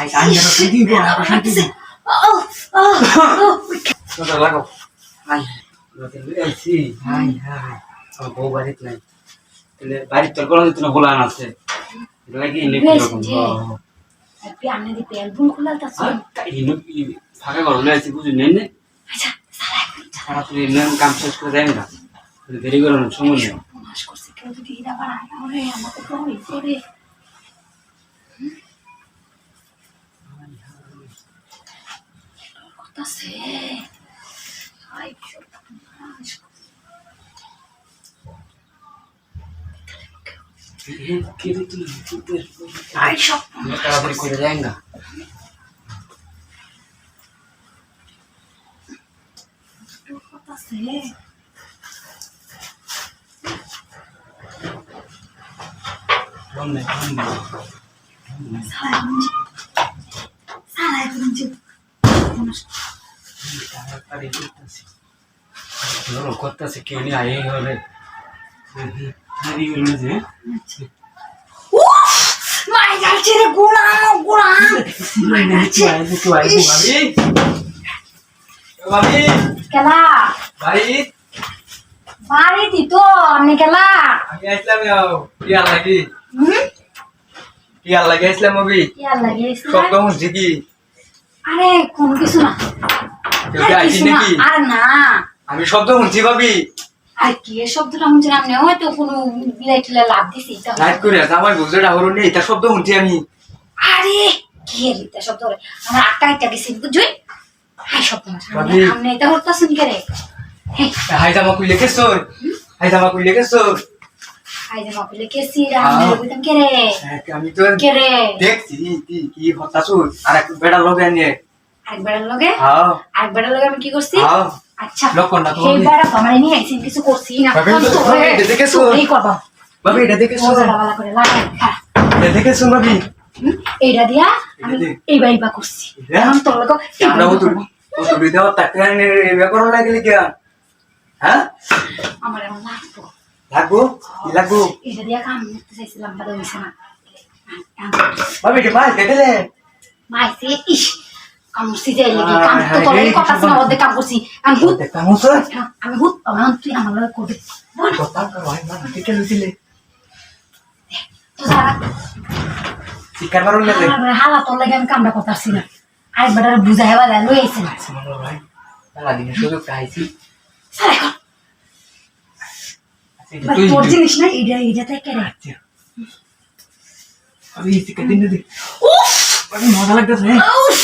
High under শান্তি গো শান্তি তো লাগাও হাই রতে লইছি হাই হাই আমার বউ বাড়িত নাই তাহলে বাড়ির তোর কোনো দিন বলা আছে লাগি ইলেকট্রিক রকম আপনি আনে দি পেল বুন খোলা তা সব ইনো ফাঁকা ঘর লইছি বুঝি নেন নে আচ্ছা সারা তুই নেন কাম শেষ করে দেন না দেরি করো না সময় নেই মাস করছে কেউ যদি হিরা বাড়ায় ওরে আমাকে তো হইছে রে করতেছে আই সব কে রে তুই আই সব তাড়াতাড়ি করে দেন না করতেছে বলনে সালাই বুঝি তাড়াতাড়ি করতেছি ধরো করতেছে কে নি আই হলে দেরি হলো যে মাই যাচ্ছে রে গুড়া মাই যাচ্ছে ভাবি কেলা ভাই বাড়ি দিত আমি কেলা আমি আসলাম ইয়ার লাগি ইয়ার লাগে আসলাম অবি ইয়ার লাগিয়েছিল শব্দ শুনছি কি আরে কোন কিছু না কেউ কি আইছি নাকি আর না আমি শব্দ শুনছি ভাবি আর কি এ শব্দটা শুনছি না আমি হয়তো কোনো বিলাইটিলে লাভ দিছি লাইট করে আছে আমার বুঝেটা হলো নেই এটা শব্দ শুনছি আমি আরে কি রিতা শব্দ রে আমার আটটা গেছে বুঝছই হাই শব্দ না ভাবি। সামনে এটা হরতা শুন কে রে হাই জামা কইলে কেছো হাই জামা কইলে কেছো হাই জামা কইলে কেসি রা আমি বলতাম কে রে আমি তো কে রে দেখছি কি হতাছো আর এক বেড়া লগে নিয়ে আরেকবার লগে হ্যাঁ আরেকবার লগে আমি কি করছি হ্যাঁ আচ্ছা লক্ষণ না তো এই বারা আমার নিয়ে আইছেন কিছু করছি না ভাবি, কোন তো ভাবি, এটা দেখেছো? এই করবা ভাবি এটা দেখেছো মজা লাগা করে লাগা এটা দেখেছো ভাবি এইটা দিয়া আমি এটা দে। এই বাইবা করছি এটা? এখন তোর লগে আমরা ও তো ভিডিও তাকে এবে করো লাগলে কি হ্যাঁ আমার এমন লাগতো লাগবো কি লাগবো এটা দিয়া কাম করতে চাইছিলাম বাদ হইছে না ভাবি এটা মাল কেটেলে মাইছে ইস কামড়ছি যে লাগি কাম তো তোর এই কথা শুনে ওদের কাম করছি আমি হুত দেখতাম হতো আমি হুত আমার তুই আমার লগে করবি বল কথা করো ভাই না কেটে লইছিলে তো সারা শিকার মারুন লাগে আমার হালা তোর লাগে আমি কামটা করতেছি না আরেকবার বুঝাই বালা লই আইছে না সুমন ভাই তালা দিনে শুধু খাইছি সারা কর তুই তোর জিনিস না এইটা থেকে রে আমি শিকার দিন দে উফ মজা লাগতেছে উফ